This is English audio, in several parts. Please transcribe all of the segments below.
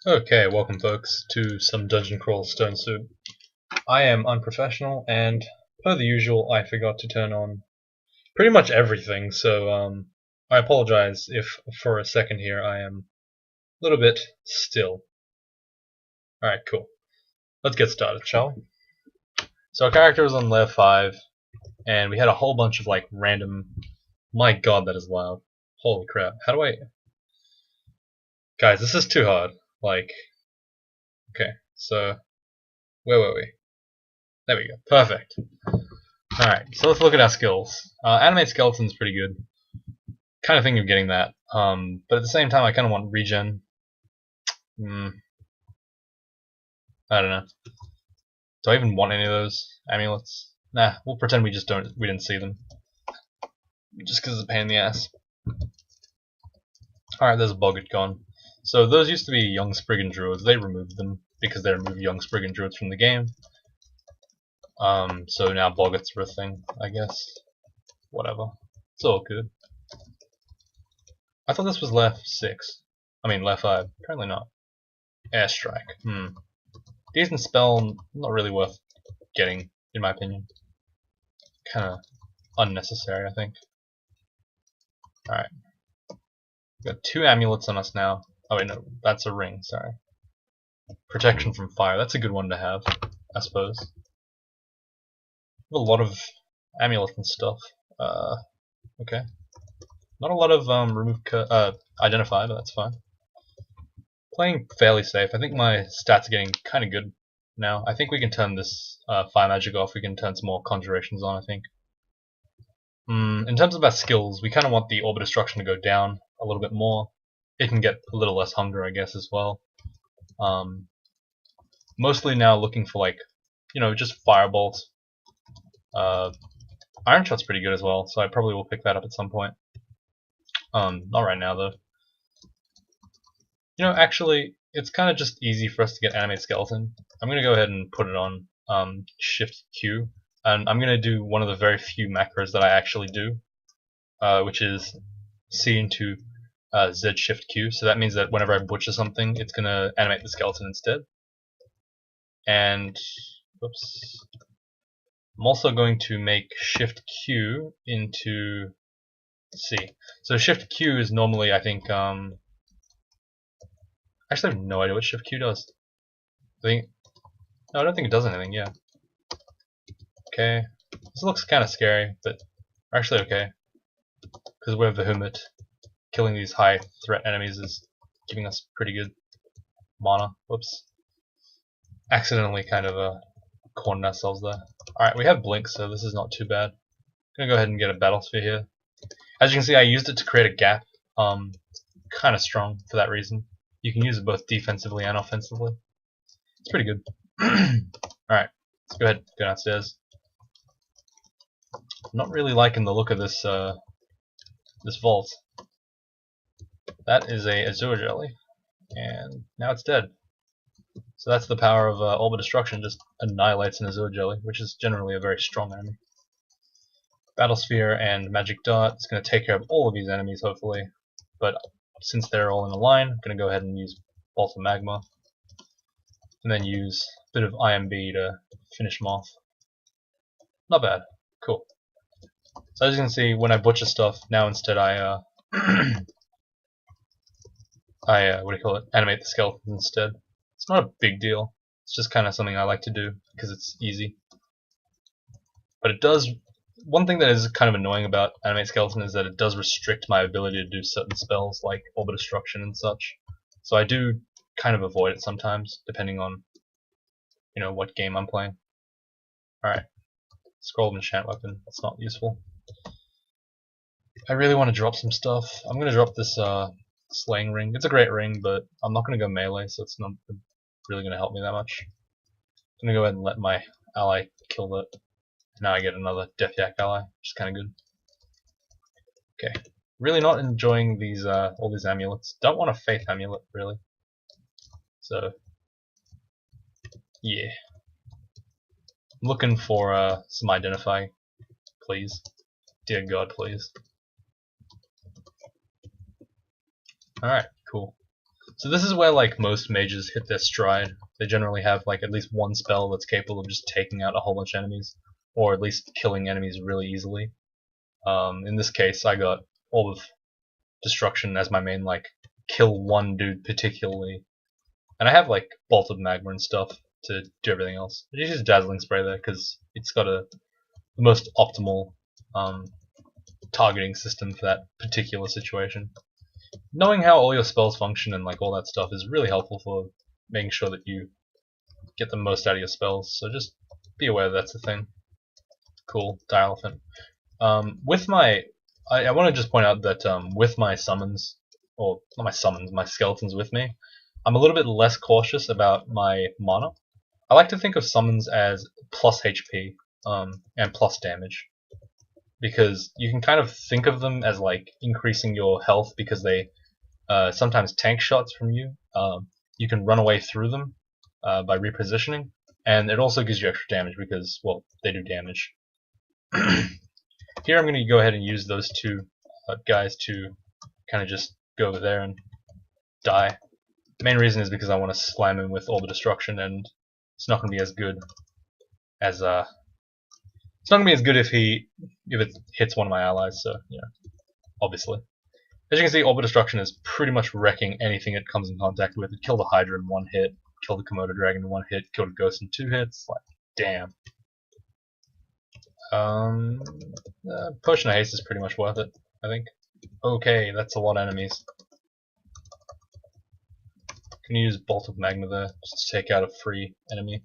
Okay, welcome folks to some Dungeon Crawl Stone Soup. I am unprofessional, and per the usual, I forgot to turn on pretty much everything, so I apologize if for a second here I am a little bit still. Alright, cool. Let's get started, shall we? So our character was on layer 5, and we had a whole bunch of random... My god, that is loud. Holy crap. How do I... Guys, this is too hard. Okay, so... Where were we? There we go. Perfect. Alright, so let's look at our skills. Animate Skeleton's pretty good. Kind of thinking of getting that. But at the same time, I kind of want regen. I don't know. Do I even want any of those amulets? Nah, we'll pretend we didn't see them. Just because it's a pain in the ass. Alright, there's a Boggart gone. So those used to be young Spriggan Druids. They removed them because they removed young Spriggan Druids from the game. So now Boggarts are a thing, I guess. Whatever. It's all good. I thought this was left 6. I mean, left 5. Apparently not. Airstrike. Decent spell, not really worth getting, in my opinion. Kinda unnecessary, I think. Alright. We've got 2 amulets on us now. Oh wait, no, that's a ring, sorry. Protection from fire, that's a good one to have, I suppose. A lot of amulets and stuff. Okay. Not a lot of identify, but that's fine. Playing fairly safe. I think my stats are getting kind of good now. I think we can turn this fire magic off. We can turn some more conjurations on, I think. In terms of our skills, we kind of want the Orb of Destruction to go down a little bit more. It can get a little less hunger, I guess, as well. Mostly now looking for just Firebolt. Iron Shot's pretty good as well, so I probably will pick that up at some point. Not right now though. Actually, it's kind of just easy for us to get Animate Skeleton. I'm gonna go ahead and put it on Shift Q, and I'm gonna do one of the very few macros that I actually do, which is C into Z Shift Q. So that means that whenever I butcher something, it's gonna animate the skeleton instead. And whoops. I'm also going to make Shift Q into C. So Shift Q is normally, I think, actually I have no idea what Shift Q does. No, I don't think it does anything, yeah. Okay. This looks kind of scary, but we're actually okay. Because we're Vehemut. Killing these high threat enemies is giving us pretty good mana. Whoops. Accidentally kind of cornered ourselves there. Alright, we have Blink, so this is not too bad. I'm gonna go ahead and get a Battle Sphere here. As you can see, I used it to create a gap. Kind of strong for that reason. You can use it both defensively and offensively. It's pretty good. Alright, let's go ahead and go downstairs. I'm not really liking the look of this this vault. That is a Azure Jelly, and now it's dead. So that's the power of Orb of Destruction, just annihilates an Azure Jelly, which is generally a very strong enemy. Battle Sphere and Magic Dart is going to take care of all of these enemies, hopefully. But since they're all in a line, I'm going to go ahead and use Bolt of Magma. And then use a bit of IMB to finish them off. Not bad. Cool. So as you can see, when I butcher stuff, now instead I animate the skeleton instead. It's not a big deal. It's just kind of something I like to do because it's easy. But it does. One thing that is kind of annoying about Animate Skeleton is that it does restrict my ability to do certain spells like Orb of Destruction and such. So I do kind of avoid it sometimes, depending on what game I'm playing. Alright. Scroll of Enchant Weapon. That's not useful. I really want to drop some stuff. I'm going to drop this Slaying Ring. It's a great ring, but I'm not going to go melee, so it's not really going to help me that much. I'm going to go ahead and let my ally kill that. Now I get another Death Yak ally, which is kind of good. Okay. Really not enjoying these all these amulets. Don't want a Faith amulet, really. So, yeah. I'm looking for some Identify, please. Dear God, please. Alright, cool. So this is where like most mages hit their stride. They generally have like at least one spell that's capable of just taking out a whole bunch of enemies, or at least killing enemies really easily. In this case, I got Orb of Destruction as my main like kill one dude particularly, and I have like Bolt of Magma and stuff to do everything else. I just use Dazzling Spray there because it's got the most optimal targeting system for that particular situation. Knowing how all your spells function and like all that stuff is really helpful for making sure that you get the most out of your spells. So just be aware that's a thing. Cool, Die Elephant. With my, I want to just point out that with my summons, or not my summons, my skeletons with me, I'm a little bit less cautious about my mana. I like to think of summons as plus HP and plus damage, because you can kind of think of them as like increasing your health because they sometimes tank shots from you. You can run away through them by repositioning, and it also gives you extra damage because, well, they do damage. Here I'm going to go ahead and use those two guys to kind of just go over there and die. The main reason is because I want to slam him with Orb of Destruction, and it's not going to be as good as it's not going to be as good if it hits one of my allies. So yeah, obviously. As you can see, Orb of Destruction is pretty much wrecking anything it comes in contact with. It killed a Hydra in one hit, killed a Komodo Dragon in one hit, killed a Ghost in 2 hits. Like, damn. Potion of Haste is pretty much worth it, I think. Okay, that's a lot of enemies. Can use Bolt of Magma there, just to take out a free enemy.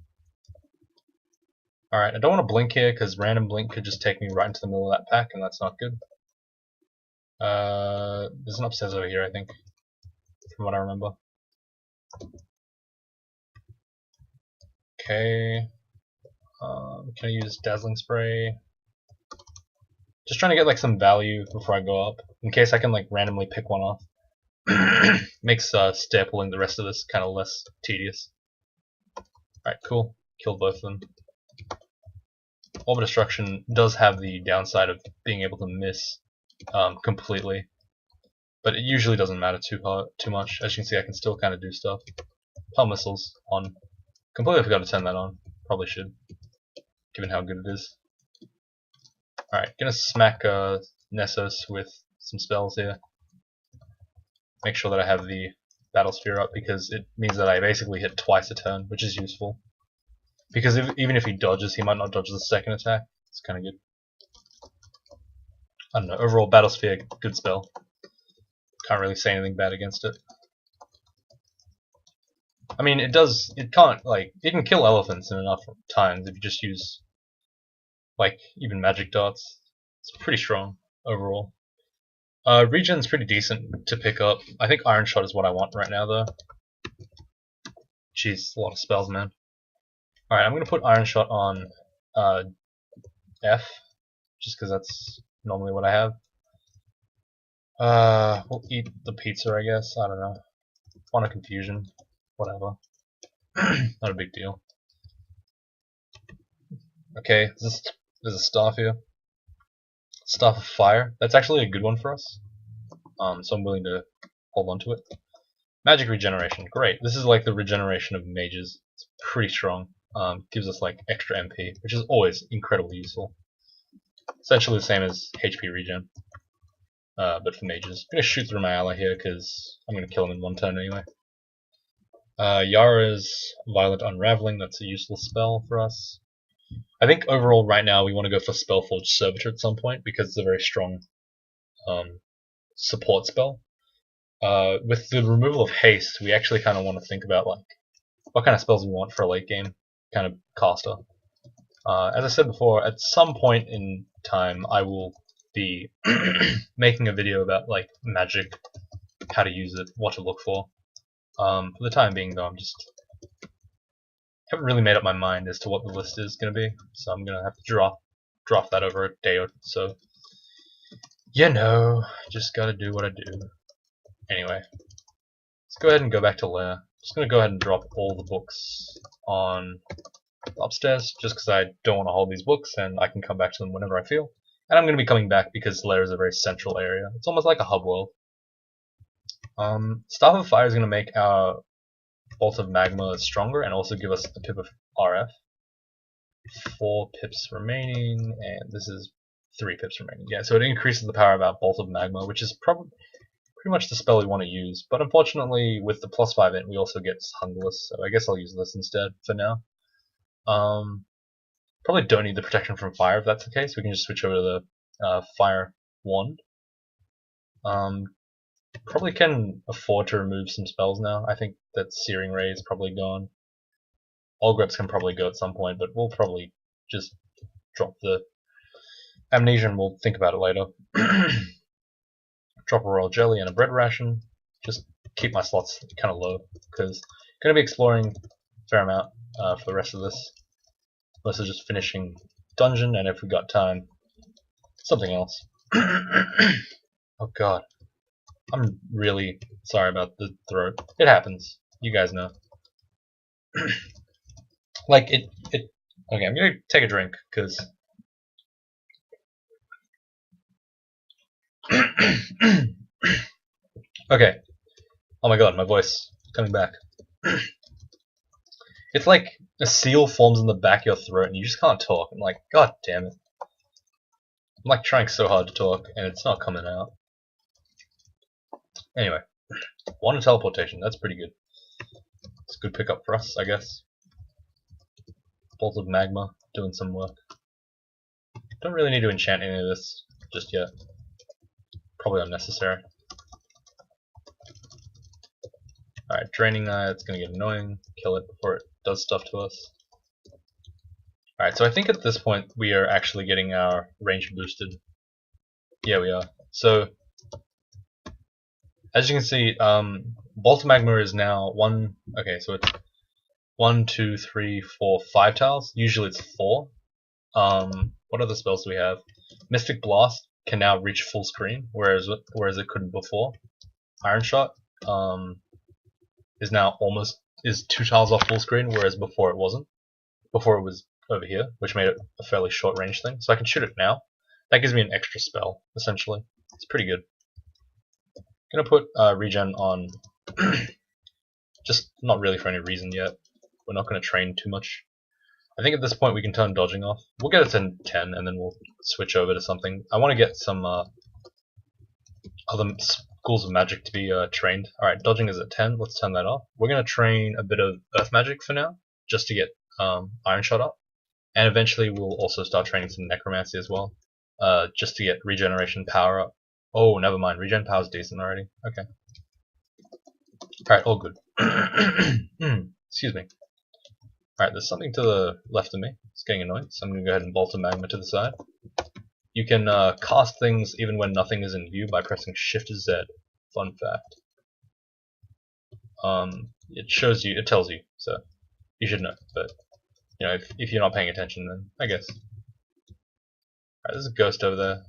Alright, I don't want to blink here, because random blink could just take me right into the middle of that pack, and that's not good. There's an upstairs over here, I think, from what I remember. Okay. Can I use Dazzling Spray? Just trying to get like some value before I go up, in case I can like randomly pick one off. Makes stair pulling the rest of this kind of less tedious. Alright, cool. Killed both of them. Orb of Destruction does have the downside of being able to miss completely, but it usually doesn't matter too much. As you can see, I can still kind of do stuff. Pell Missiles on. Completely forgot to turn that on. Probably should, given how good it is. Alright, gonna smack Nessos with some spells here. Make sure that I have the Battle Sphere up, because it means that I basically hit twice a turn, which is useful. Because even if he dodges, he might not dodge the second attack. It's kind of good. I don't know, overall Battle Sphere, good spell. Can't really say anything bad against it. I mean, it can kill elephants in enough times if you just use, like, even magic darts. It's pretty strong, overall. Regen's pretty decent to pick up. I think Iron Shot is what I want right now, though. Jeez, a lot of spells, man. Alright, I'm gonna put Iron Shot on F, just because that's normally what I have. We'll eat the pizza, I guess. I don't know. Fun of Confusion. Whatever. Not a big deal. Okay, there's a staff here. Staff of Fire. That's actually a good one for us. So I'm willing to hold on to it. Magic Regeneration. Great. This is like the regeneration of mages. It's pretty strong. Gives us like extra MP, which is always incredibly useful. Essentially the same as HP regen, but for mages. I'm going to shoot through my ally here because I'm going to kill him in one turn anyway. Yara's Violent Unraveling, that's a useful spell for us. I think overall right now we want to go for Spellforge Servitor at some point because it's a very strong support spell. With the removal of haste, we actually kind of want to think about like what kind of spells we want for a late game kind of caster. As I said before, at some point in time I will be making a video about like magic, how to use it, what to look for. For the time being though, haven't really made up my mind as to what the list is going to be, so I'm going to have to drop that over a day or so. You know, just gotta do what I do. Anyway, let's go ahead and go back to lair. Just going to go ahead and drop all the books on upstairs, just because I don't want to hold these books and I can come back to them whenever I feel. And I'm going to be coming back because lair is a very central area. It's almost like a hub world. Staff of Fire is going to make our Bolt of Magma stronger and also give us a pip of RF. 4 pips remaining, and this is 3 pips remaining. Yeah, so it increases the power of our Bolt of Magma, which is probably pretty much the spell we want to use. But unfortunately, with the +5 int, we also get Hungerless, so I guess I'll use this instead for now. Probably don't need the protection from fire if that's the case. We can just switch over to the Fire Wand. Probably can afford to remove some spells now. I think that Searing Ray is probably gone. Allgrips can probably go at some point, but we'll probably just drop the Amnesia and we'll think about it later. Drop a Royal Jelly and a Bread Ration. Just keep my slots kind of low, because I'm going to be exploring a fair amount for the rest of this. Unless it's just finishing dungeon, and if we got time, something else. Oh god. I'm really sorry about the throat. It happens. You guys know. Like, it... Okay, I'm gonna take a drink, because... Okay. Oh my god, my voice coming back. It's like a seal forms in the back of your throat and you just can't talk. I'm like, god damn it. I'm like trying so hard to talk and it's not coming out. Anyway, Wand of Teleportation, that's pretty good. It's a good pickup for us, I guess. Bolt of Magma, doing some work. Don't really need to enchant any of this just yet. Probably unnecessary. Alright, Draining Eye, that's gonna get annoying. Kill it before it does stuff to us. Alright, so I think at this point we are actually getting our range boosted. Yeah, we are. So, as you can see, Bolt of Magma is now one. Okay, so it's 1, 2, 3, 4, 5 tiles. Usually it's 4. What other spells do we have? Mystic Blast can now reach full screen, whereas it couldn't before. Iron Shot is now is 2 tiles off full screen, whereas before it wasn't. Before it was over here, which made it a fairly short range thing. So I can shoot it now. That gives me an extra spell, essentially. It's pretty good. Gonna put regen on, just not really for any reason yet. We're not gonna train too much. I think at this point we can turn dodging off. We'll get it to 10 and then we'll switch over to something. I want to get some other schools of magic to be trained. Alright, dodging is at 10, let's turn that off. We're gonna train a bit of earth magic for now, just to get Iron Shot up. And eventually we'll also start training some necromancy as well, just to get regeneration power up. Oh, never mind. Regen power is decent already. Okay. Alright, all good. Excuse me. Alright, there's something to the left of me. It's getting annoying, so I'm going to go ahead and Bolt of Magma to the side. You can cast things even when nothing is in view by pressing Shift Z. Fun fact. It shows you, it tells you, so you should know. But, you know, if you're not paying attention, then I guess. Alright, there's a ghost over there.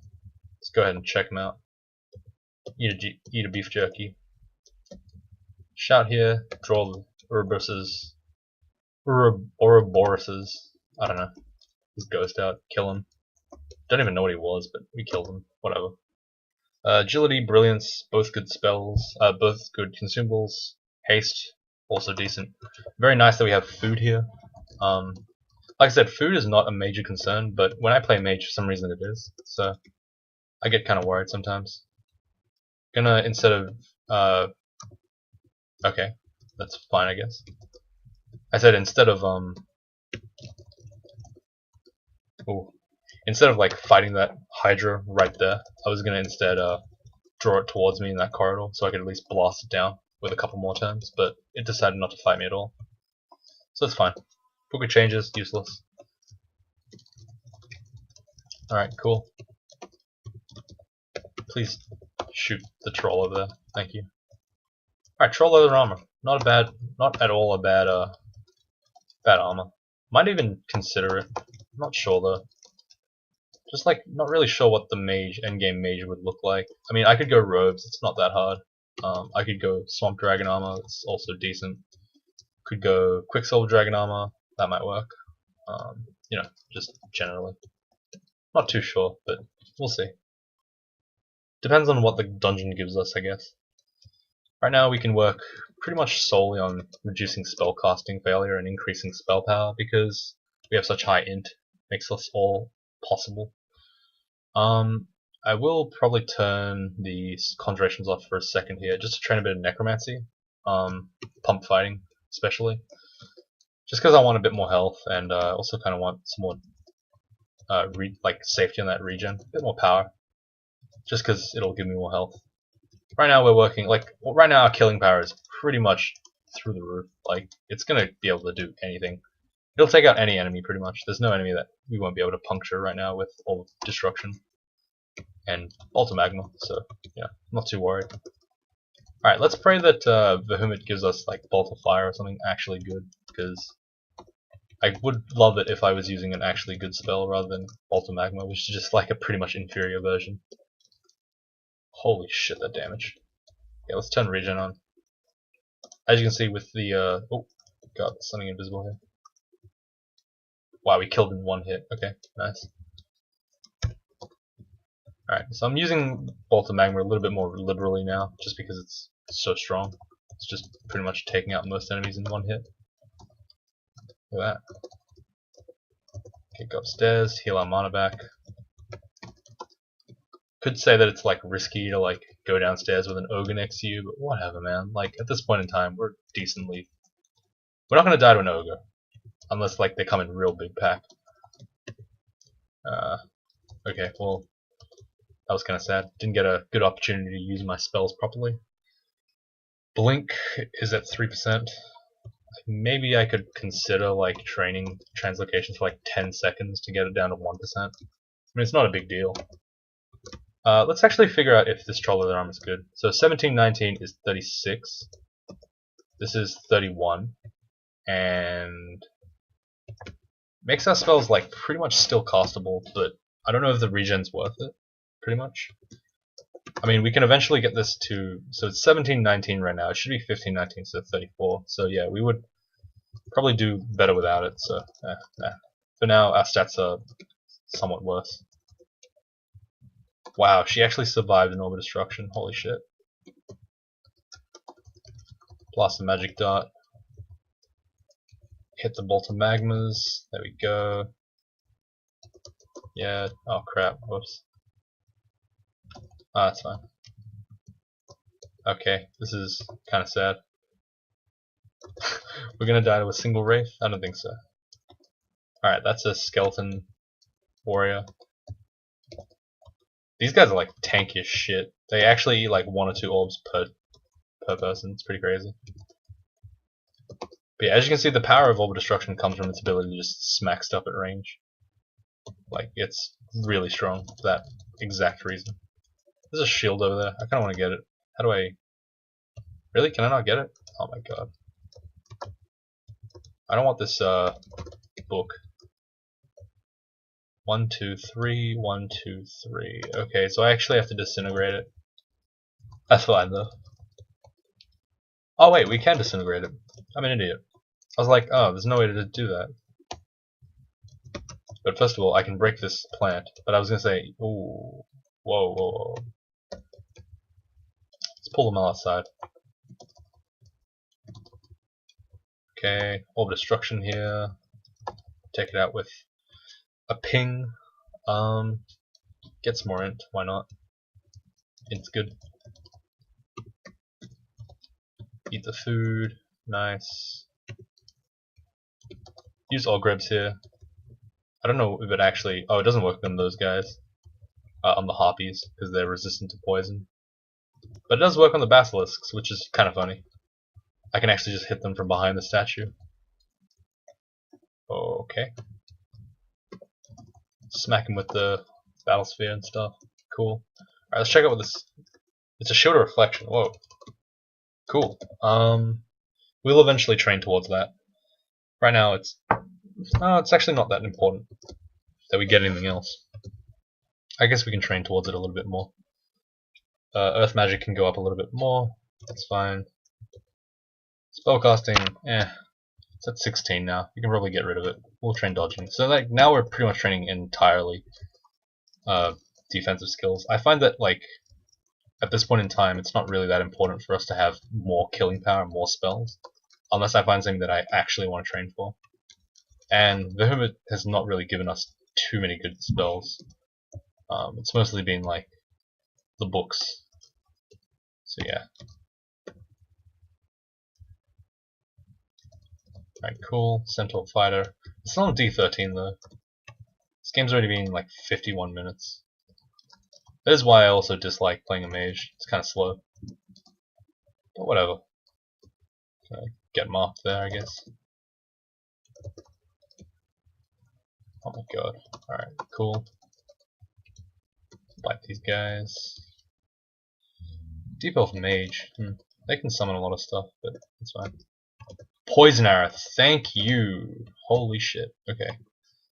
Let's go ahead and check him out. Eat a beef jerky. Shout here, draw the Ouroboros. I don't know. His ghost out, kill him. Don't even know what he was, but we killed him. Whatever. Agility, Brilliance, both good spells, both good consumables. Haste, also decent. Very nice that we have food here. Like I said, food is not a major concern, but when I play mage, for some reason it is. So I get kind of worried sometimes. Gonna, instead of, okay, that's fine, I guess. I said instead of, instead of like fighting that Hydra right there, I was gonna instead, draw it towards me in that corridor, so I could at least blast it down with a couple more turns, but it decided not to fight me at all. So that's fine. Book of Changes, useless. Alright, cool. Please shoot the troll over there. Thank you. Alright, troll leather armor. Not at all a bad armor. Might even consider it. I'm not sure though. Just like, not really sure what the mage, endgame mage would look like. I mean, I could go robes, it's not that hard. I could go swamp dragon armor, it's also decent. Could go quicksilver dragon armor, that might work. You know, just generally. Not too sure, but we'll see. Depends on what the dungeon gives us, I guess. Right now we can work pretty much solely on reducing spellcasting failure and increasing spell power because we have such high int. Makes us all possible. I will probably turn the conjurations off for a second here, just to train a bit of necromancy, pump fighting especially, just because I want a bit more health and also kind of want some more like safety on that regen, a bit more power, just because it'll give me more health. Right now we're working right now our killing power is pretty much through the roof. Like it's gonna be able to do anything. It'll take out any enemy pretty much. There's no enemy that we won't be able to puncture right now with all destruction and ultimagma. So yeah, not too worried. All right, let's pray that Vehemit gives us like Bolt of Fire or something actually good, because I would love it if I was using an actually good spell rather than ultimagma, which is just like a pretty much inferior version. Holy shit, that damage. Yeah, let's turn regen on. As you can see with the oh god, there's something invisible here. Wow, we killed in one hit. Okay, nice. Alright, so I'm using Bolt of Magma a little bit more liberally now, just because it's so strong. It's just pretty much taking out most enemies in one hit. Look at that. Okay, go upstairs, heal our mana back. Could say that it's like risky to like go downstairs with an ogre next to you, but whatever, man. Like at this point in time, we're not gonna die to an ogre, unless like they come in real big pack. Okay, well, that was kind of sad. Didn't get a good opportunity to use my spells properly. Blink is at 3%. Maybe I could consider like training translocation for like 10 seconds to get it down to 1%. I mean, it's not a big deal. Let's actually figure out if this Troll Leather Armor is good. So 1719 is 36. This is 31. And makes our spells like pretty much still castable, but I don't know if the regen's worth it, pretty much. I mean, we can eventually get this to, so it's 1719 right now, it should be 1519, so 34. So yeah, we would probably do better without it, so nah. For now, our stats are somewhat worse. Wow, she actually survived an Orb of Destruction, holy shit. Blast the Magic Dart. Hit the Bolt of Magmas, there we go. Yeah, oh crap, whoops. Ah, that's fine. Okay, this is kind of sad. We're gonna die to a single Wraith? I don't think so. Alright, that's a Skeleton Warrior. These guys are like tanky as shit. They actually eat like 1 or 2 orbs per person. It's pretty crazy. But yeah, as you can see, the power of Orb of Destruction comes from its ability to just smack stuff at range. Like, it's really strong for that exact reason. There's a shield over there. I kind of want to get it. How do I... Really? Can I not get it? Oh my god. I don't want this book. 1, 2, 3, 1, 2, 3. Okay, so I actually have to disintegrate it. That's fine though. Oh wait, we can disintegrate it. I'm an idiot. I was like, oh, there's no way to do that. But first of all, I can break this plant. But I was gonna say, ooh, whoa. Let's pull them all outside. Okay, Orb of Destruction here. Take it out with a ping. Get some more int, why not? Int's good. Eat the food, nice. Use Ogrebs here. I don't know if it actually... Oh, it doesn't work on those guys. On the Harpies, because they're resistant to poison. But it does work on the Basilisks, which is kind of funny. I can actually just hit them from behind the statue. Okay. Smack him with the battle sphere and stuff. Cool. Alright, let's check out what this... It's a shield of reflection. Whoa. Cool. We'll eventually train towards that. Right now it's actually not that important that we get anything else. I guess we can train towards it a little bit more. Earth magic can go up a little bit more. That's fine. Spellcasting, it's at 16 now. You can probably get rid of it. We'll train dodging. So like now we're pretty much training entirely defensive skills. I find that like at this point in time, it's not really that important for us to have more killing power and more spells, unless I find something that I actually want to train for. And the Hermit has not really given us too many good spells. It's mostly been like the books. So yeah. Alright, cool. Centaur Fighter. It's still on D13 though. This game's already been like 51 minutes. That is why I also dislike playing a mage. It's kind of slow. But whatever. Get marked there, I guess. Oh my god. Alright, cool. Bite these guys. Deep Elf Mage. They can summon a lot of stuff, but it's fine. Poison Arrow, thank you! Holy shit. Okay.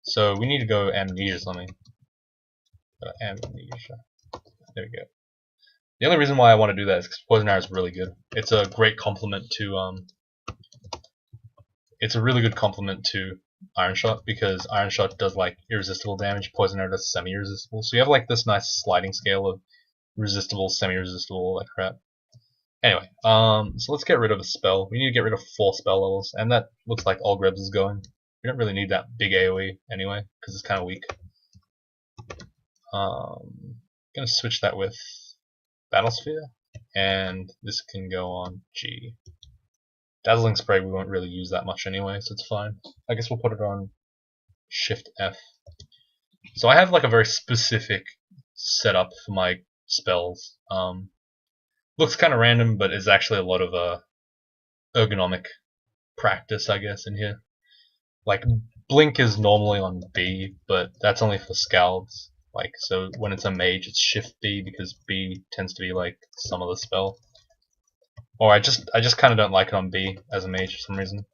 So we need to go Amnesia something. Amnesia. There we go. The only reason why I want to do that is because Poison Arrow is really good. It's a great complement to it's a really good complement to Iron Shot, because Iron Shot does like irresistible damage, Poison Arrow does semi-irresistible. So you have like this nice sliding scale of resistible, semi-resistible, all that crap. Anyway, so let's get rid of a spell. We need to get rid of 4 spell levels, and that looks like all Grebs is going. We don't really need that big AoE anyway, because it's kind of weak. Gonna switch that with Battlesphere, and this can go on G. Dazzling Spray we won't really use that much anyway, so it's fine. I guess we'll put it on Shift F. So I have like a very specific setup for my spells. Looks kind of random, but is actually a lot of ergonomic practice, I guess, in here. Like Blink is normally on B, but that's only for Scalds. Like, so when it's a mage, it's Shift B, because B tends to be like some of the spell. Or I just kind of don't like it on B as a mage for some reason.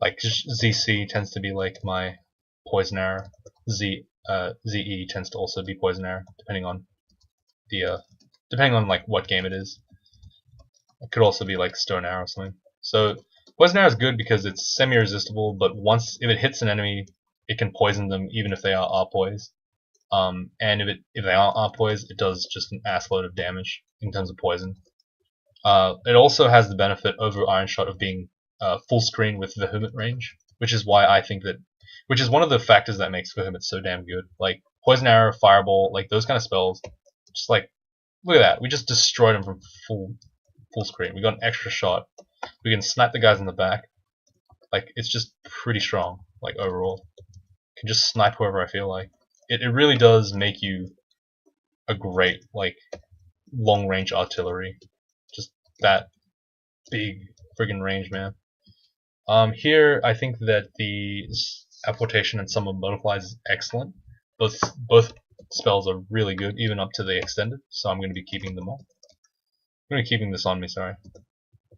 Like ZC tends to be like my Poison Arrow. ZE tends to also be Poison Arrow, depending on the depending on like what game it is. It could also be like Stone Arrow or something. So Poison Arrow is good because it's semi-resistible, but if it hits an enemy, it can poison them even if they are poised. And if they are poised, it does just an assload of damage in terms of poison. It also has the benefit over Iron Shot of being full screen with Vehement range, which is why I think that, which is one of the factors that makes Vehement so damn good. Like Poison Arrow, Fireball, like those kind of spells, just like, look at that, we just destroyed them from full screen. We got an extra shot. We can snipe the guys in the back. Like, it's just pretty strong, like overall. Can just snipe whoever I feel like. It really does make you a great, like, long range artillery. Just that big friggin' range, man. Here I think that the Apportation and Summon Butterflies is excellent. Both spells are really good, even up to the extended, so I'm gonna be keeping them all. I'm gonna be keeping this on me, sorry.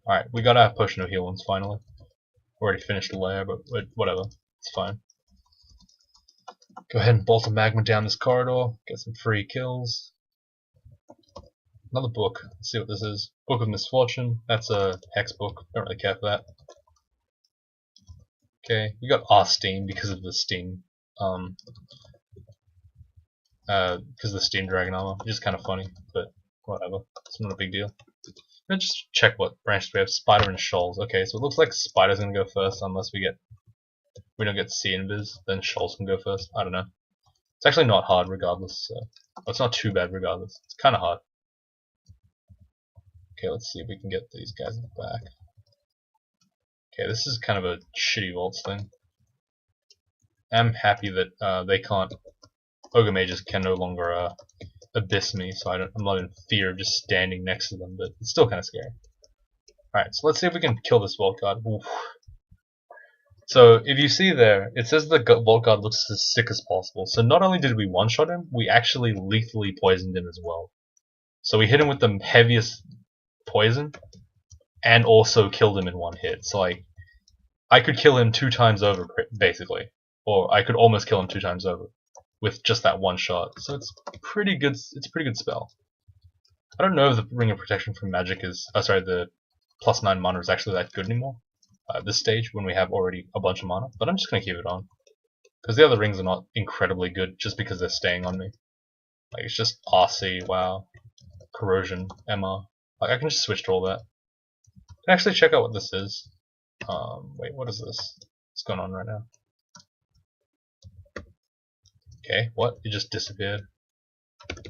Alright, we got our Potion of Heal ones finally. Already finished the layer, but whatever. It's fine. Go ahead and bolt a magma down this corridor, get some free kills. Another book. Let's see what this is. Book of Misfortune. That's a hex book. Don't really care for that. Okay, we got our Steam because of the Steam. Because of the Steam Dragon Armor, which is kind of funny, but whatever. It's not a big deal. Let's just check what branches we have. Spider and Shoals. Okay, so it looks like Spider's gonna go first unless we don't get C invis, then Shoals can go first. I don't know. It's actually not hard regardless, so it's not too bad regardless. It's kinda hard. Okay, let's see if we can get these guys in the back. Okay, this is kind of a shitty Vaults thing. I'm happy that they can't. Ogre Mages can no longer abyss me, so I'm not in fear of just standing next to them, but it's still kind of scary. Alright, so let's see if we can kill this Vault Guard. Oof. So if you see there, it says the Vault Guard looks as sick as possible. So not only did we one-shot him, we actually lethally poisoned him as well. So we hit him with the heaviest poison, and also killed him in one hit. So like, I could kill him 2 times over, basically. Or I could almost kill him 2 times over with just that one shot. So it's pretty good. It's a pretty good spell. I don't know if the Ring of Protection from Magic is, the +9 mana is actually that good anymore. At this stage, when we have already a bunch of mana, but I'm just gonna keep it on because the other rings are not incredibly good just because they're staying on me. Like it's just RC, wow, corrosion, MR. Like I can just switch to all that. I can actually check out what this is. Wait, what is this? What's going on right now? Okay, what? It just disappeared.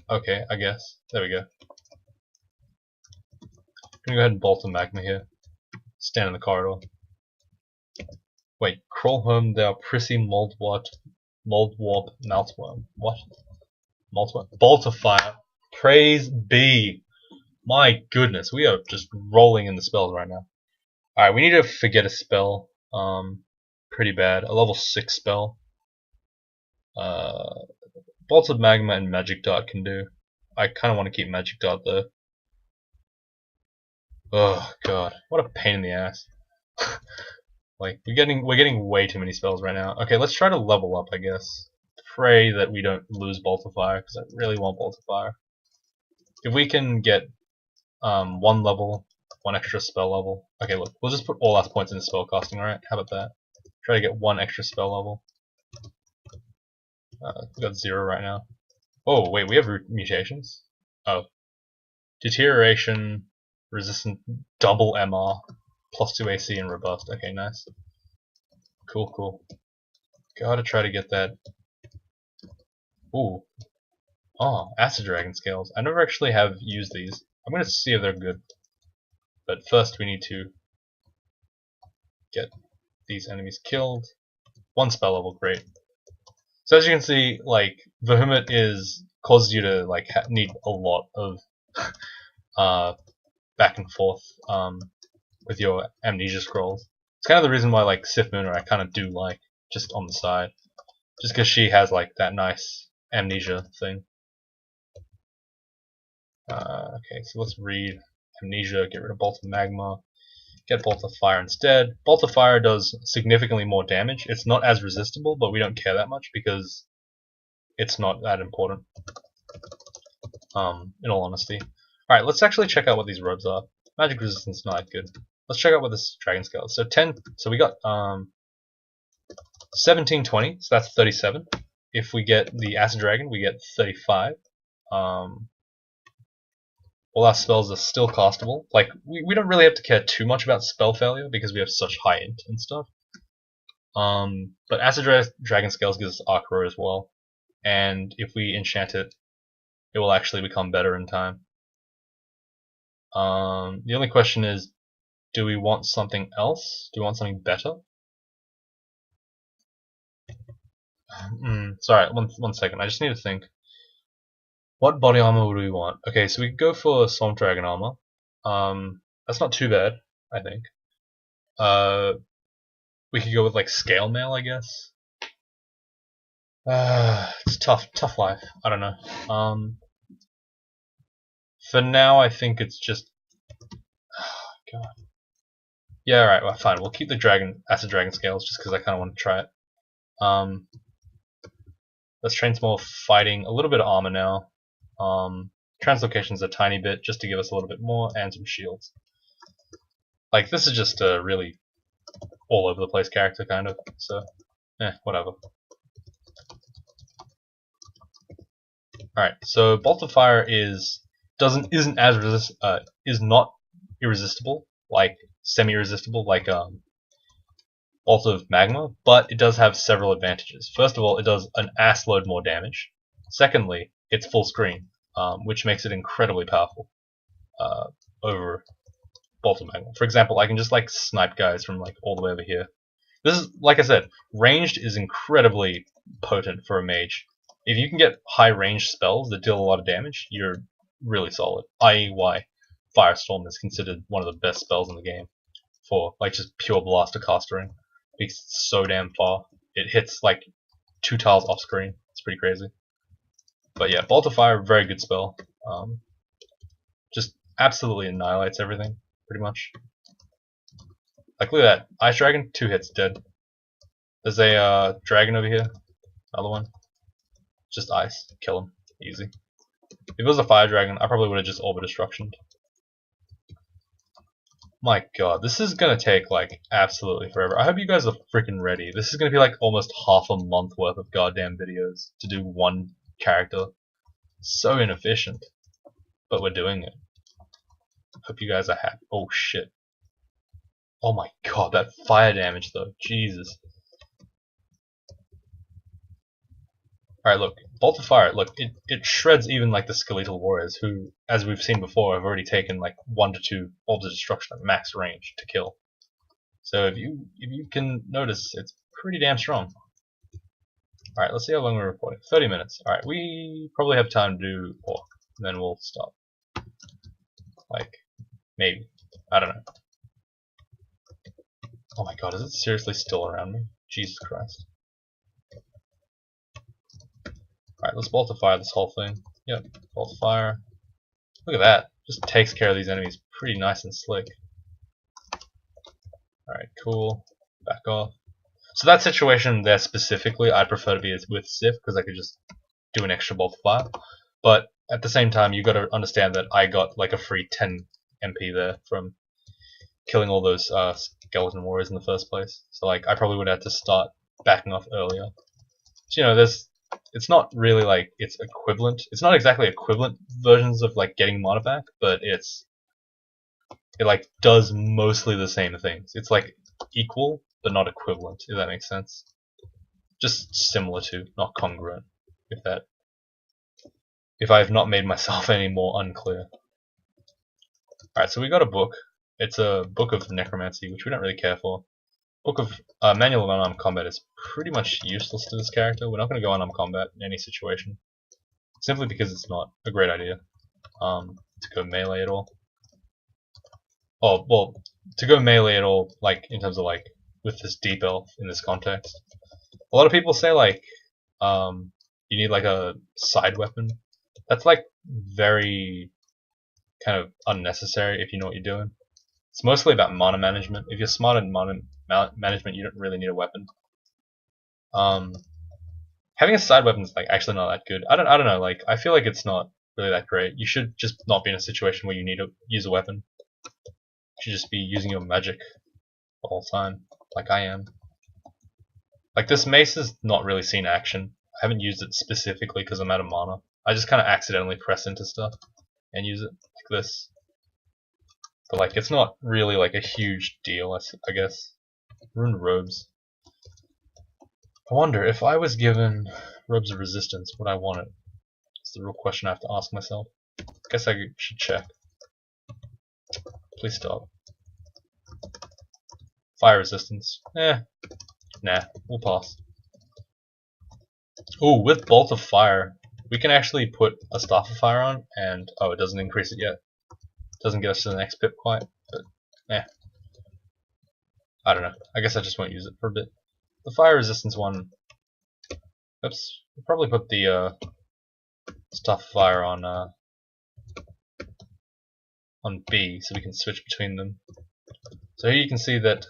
Okay, I guess. There we go. I'm gonna go ahead and bolt the magma here. Stand in the corridor. Wait, crawl home, thou prissy moldwarp meltworm. What? Moltworm? Bolt of fire. Praise be. My goodness, we are just rolling in the spells right now. Alright, we need to forget a spell. Pretty bad. A level 6 spell. Bolt of Magma and Magic Dart can do. I kind of want to keep Magic Dart though. Oh god, what a pain in the ass. Like we're getting way too many spells right now. Okay, let's try to level up, I guess. Pray that we don't lose Bolt of Fire because I really want Bolt of Fire. If we can get one level, one extra spell level. Okay, look, we'll just put all our points into spell casting. All right, how about that? Try to get one extra spell level. We got 0 right now. Oh wait, we have mutations. Oh, deterioration, resistant, double MR, +2 AC and robust. Okay, nice. Cool, cool. Gotta try to get that. Ooh. Oh, Acid Dragon Scales. I never actually have used these. I'm gonna see if they're good. But first we need to get these enemies killed. One spell level, great. So as you can see, like Vehement causes you to like need a lot of back and forth with your amnesia scrolls. It's kind of the reason why like Sif Mooner I kind of do like just on the side, just because she has like that nice amnesia thing. Okay, so let's read amnesia, get rid of Bolt of Magma, get Bolt of Fire instead. Bolt of Fire does significantly more damage. It's not as resistible, but we don't care that much because it's not that important. In all honesty. Alright, let's actually check out what these robes are. Magic resistance not that good. Let's check out what this dragon scale is. So 10, so we got 1720, so that's 37. If we get the Acid Dragon, we get 35. All our spells are still castable. Like, we don't really have to care too much about spell failure because we have such high int and stuff. But Acid Dragon Scales gives us Arc Roar as well. And if we enchant it, it will actually become better in time. The only question is, do we want something else? Do we want something better? Sorry, one second. I just need to think. What body armor would we want? Okay, so we could go for Swamp Dragon armor. That's not too bad, I think. We could go with like Scale Mail, I guess. It's tough life. I don't know. For now, I think it's just. Oh, God. Yeah, alright, well, fine. We'll keep the Acid Dragon Scales just because I kind of want to try it. Let's train some more fighting. A little bit of armor now. Translocation's a tiny bit just to give us a little bit more, and some shields. Like, this is just a really all over the place character, kind of. So, whatever. Alright, so Bolt of Fire is not irresistible, like semi-irresistible, like Bolt of Magma, but it does have several advantages. First of all, it does an ass load more damage. Secondly, it's full screen, which makes it incredibly powerful over Bolt of Magma. For example, I can just like snipe guys from like all the way over here. This is, like I said, ranged is incredibly potent for a mage. If you can get high range spells that deal a lot of damage, you're really solid. I.e. why Firestorm is considered one of the best spells in the game for like just pure blaster castering. Because it's so damn far. It hits like 2 tiles off screen. It's pretty crazy. But yeah, Bolt of Fire, very good spell. Just absolutely annihilates everything, pretty much. Like, look at that. Ice Dragon, 2 hits, dead. There's a dragon over here. Another one. Just ice. Kill him. Easy. If it was a fire dragon, I probably would have just Orb of Destruction. My god, this is gonna take like absolutely forever. I hope you guys are freaking ready. This is gonna be like almost half a month worth of goddamn videos to do one character. So inefficient, but we're doing it. Hope you guys are happy. Oh shit. Oh my god, that fire damage though. Jesus. Alright, look. Bolt of Fire, look, it shreds even like the skeletal warriors who, as we've seen before, have already taken like 1 to 2 orbs of destruction at max range to kill. So if you can notice, it's pretty damn strong. Alright, let's see how long we're recording. 30 minutes. Alright, we probably have time to do Orc, and then we'll stop. Like, maybe. I don't know. Oh my god, is it seriously still around me? Jesus Christ. Alright, let's Bolt of Fire this whole thing. Yep, Bolt of Fire. Look at that. Just takes care of these enemies pretty nice and slick. Alright, cool. Back off. So that situation there specifically, I'd prefer to be with Sif, because I could just do an extra Bolt of Fire. But at the same time, you gotta understand that I got like a free 10 MP there from killing all those skeleton warriors in the first place. So like, I probably would have to start backing off earlier. So, you know, it's not really like it's equivalent. It's not exactly equivalent versions of like getting mana back, but it like does mostly the same things. It's like equal, but not equivalent, if that makes sense. Just similar to, not congruent, if I have not made myself any more unclear. Alright, so we got a book. It's a book of necromancy, which we don't really care for. Book of Manual of Unarmed Combat is pretty much useless to this character. We're not going to go unarmed combat in any situation, simply because it's not a great idea to go melee at all. Oh, well, to go melee at all, like in terms of like with this deep elf in this context. A lot of people say like you need like a side weapon. That's like very kind of unnecessary if you know what you're doing. It's mostly about mana management. If you're smart in mana management, you don't really need a weapon. Having a side weapon is like actually not that good. I don't know. Like I feel like it's not really that great. You should just not be in a situation where you need to use a weapon. You should just be using your magic the whole time, like I am. Like this mace has not really seen action. I haven't used it specifically because I'm out of mana. I just kind of accidentally press into stuff and use it like this. But like it's not really like a huge deal, I guess. Ruined robes. I wonder if I was given robes of resistance, would I want it? That's the real question I have to ask myself. I guess I should check. Please stop. Fire resistance. Nah, we'll pass. Ooh, with Bolt of Fire, we can actually put a Staff of Fire on, and oh, it doesn't increase it yet. Doesn't get us to the next pip quite, but I don't know. I guess I just won't use it for a bit. The fire resistance one. Oops. We'll probably put the Staff of Fire on B, so we can switch between them. So here you can see that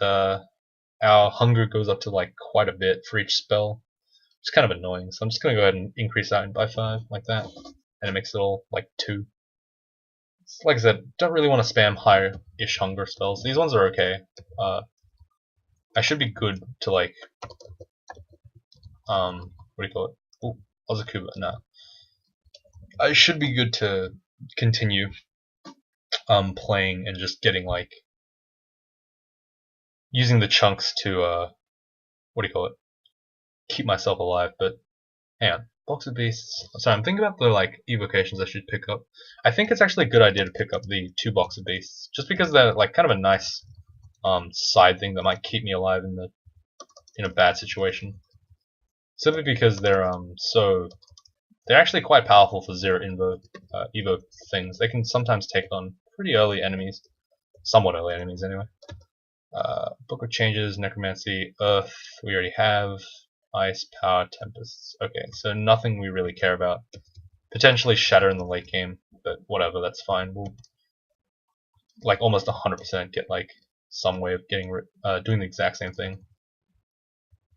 our hunger goes up to like quite a bit for each spell. It's kind of annoying, so I'm just gonna go ahead and increase that by 5 like that, and it makes it all like 2. Like I said, don't really want to spam higher-ish hunger spells. These ones are okay. I should be good to like, what do you call it? Ooh, Ozakuba, no. I should be good to continue playing and just getting like, using the chunks to, what do you call it? Keep myself alive, but hang on. Box of Beasts. Sorry, I'm thinking about the like evocations I should pick up. I think it's actually a good idea to pick up the 2 Box of Beasts, just because they're like kind of a nice side thing that might keep me alive in a bad situation. Simply because they're actually quite powerful for 0 evo things. They can sometimes take on pretty early enemies, somewhat early enemies anyway. Book of Changes, Necromancy, Earth. We already have. Ice, Power, Tempests. Okay, so nothing we really care about. Potentially Shatter in the late game, but whatever, that's fine. We'll like almost 100% get like some way of getting doing the exact same thing,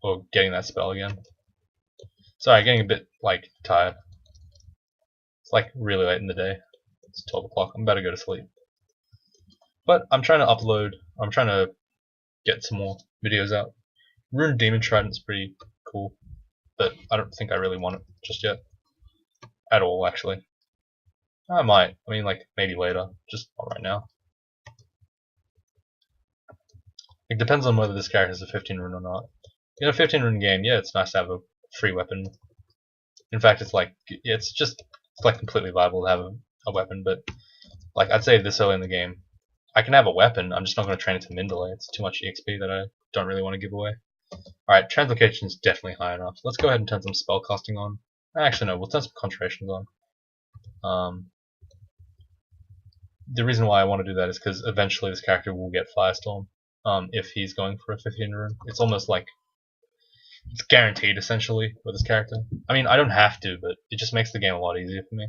or getting that spell again. Sorry, getting a bit like tired. It's like really late in the day. It's 12 o'clock. I'm about to go to sleep. But I'm trying to upload. I'm trying to get some more videos out. Rune Demon Trident's pretty cool, but I don't think I really want it just yet. At all, actually. I might. I mean, like, maybe later. Just not right now. It depends on whether this character is a 15 rune or not. In a 15 rune game, yeah, it's nice to have a free weapon. In fact, it's like, it's like completely viable to have a weapon, but like, I'd say this early in the game, I can have a weapon, I'm just not going to train it to min delay. It's too much EXP that I don't really want to give away. Alright, translocation is definitely high enough. Let's go ahead and turn some spellcasting on. Actually, no, we'll turn some conjurations on. The reason why I want to do that is because eventually this character will get Firestorm if he's going for a 15 rune. It's almost like it's guaranteed essentially with this character. I mean, I don't have to, but it just makes the game a lot easier for me.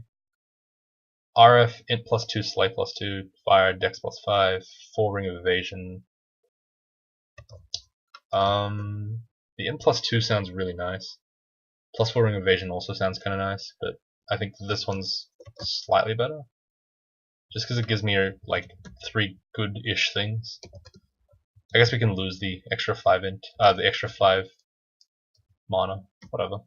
RF, int +2, slay +2, fire, dex +5, 4 ring of evasion. The int +2 sounds really nice. +4 ring of evasion also sounds kind of nice, but I think this one's slightly better. Just because it gives me like 3 good-ish things. I guess we can lose the extra 5 the extra 5 mana, whatever.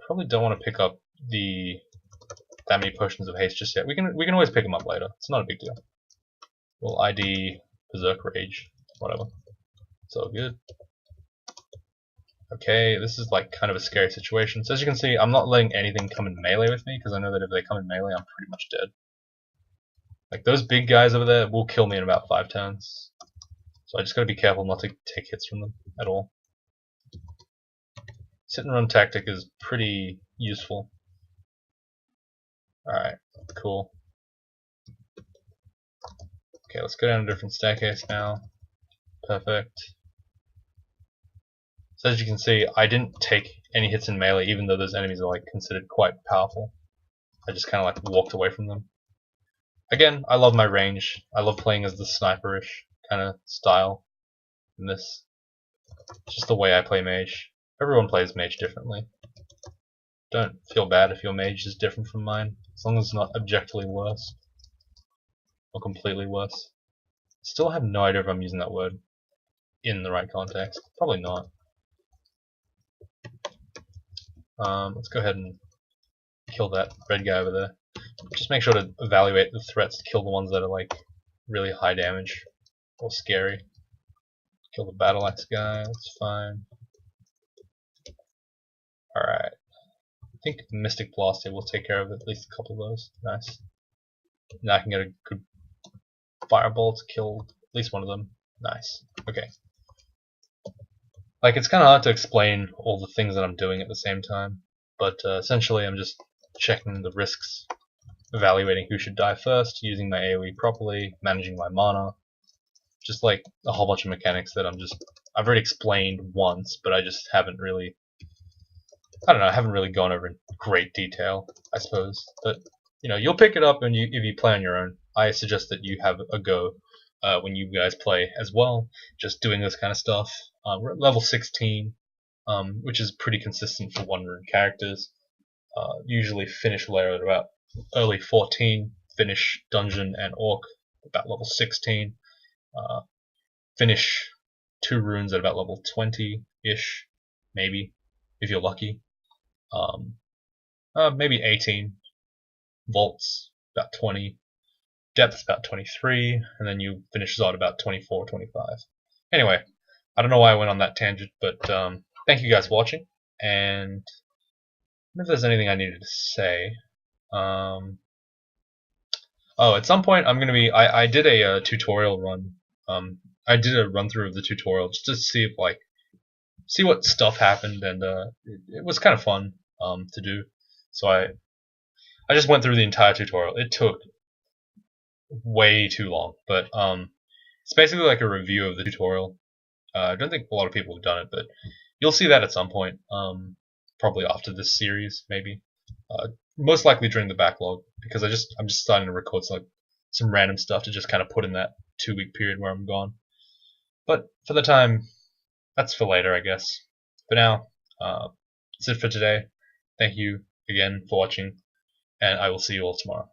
Probably don't want to pick up that many potions of haste just yet. We can always pick them up later. It's not a big deal. We'll ID Berserk Rage, whatever. It's all good. Okay, this is like kind of a scary situation. So as you can see, I'm not letting anything come in melee with me because I know that if they come in melee, I'm pretty much dead. Like those big guys over there will kill me in about 5 turns. So I just gotta be careful not to take hits from them at all. Sit and run tactic is pretty useful. Alright, cool. Okay, let's go down a different staircase now. Perfect. So as you can see, I didn't take any hits in melee, even though those enemies are like considered quite powerful. I just kind of like walked away from them. Again, I love my range. I love playing as the sniperish kind of style in this. It's just the way I play mage. Everyone plays mage differently. Don't feel bad if your mage is different from mine, as long as it's not objectively worse. Or completely worse. Still have no idea if I'm using that word in the right context. Probably not. Let's go ahead and kill that red guy over there. Just make sure to evaluate the threats to kill the ones that are like really high damage or scary. Kill the battle axe guy, that's fine. Alright. I think Mystic Blast here will take care of at least a couple of those. Nice. Now I can get a good fireball to kill at least one of them. Nice. Okay. Like, it's kind of hard to explain all the things that I'm doing at the same time, but essentially I'm just checking the risks, evaluating who should die first, using my AoE properly, managing my mana, just like a whole bunch of mechanics that I've already explained once, but I just haven't really, I don't know, I haven't really gone over in great detail, I suppose. But, you know, you'll pick it up and if you play on your own. I suggest that you have a go when you guys play as well, just doing this kind of stuff. We're at level 16, which is pretty consistent for 1 rune characters. Usually finish layer at about early 14, finish dungeon and orc about level 16, finish 2 runes at about level 20-ish, maybe, if you're lucky. Maybe 18, vaults about 20, depth about 23, and then you finish Zod about 24, 25. Anyway, I don't know why I went on that tangent, but thank you guys for watching, and I wonder if there's anything I needed to say. Oh, at some point I'm gonna be. I did a tutorial run. I did a run through of the tutorial just to see if see what stuff happened, and it was kind of fun to do. So I just went through the entire tutorial. It took way too long, but it's basically like a review of the tutorial. I don't think a lot of people have done it, but you'll see that at some point. Probably after this series, maybe. Most likely during the backlog, because I'm just starting to record some random stuff to just kind of put in that 2-week period where I'm gone. But for the time, that's for later, I guess. For now, that's it for today. Thank you again for watching, and I will see you all tomorrow.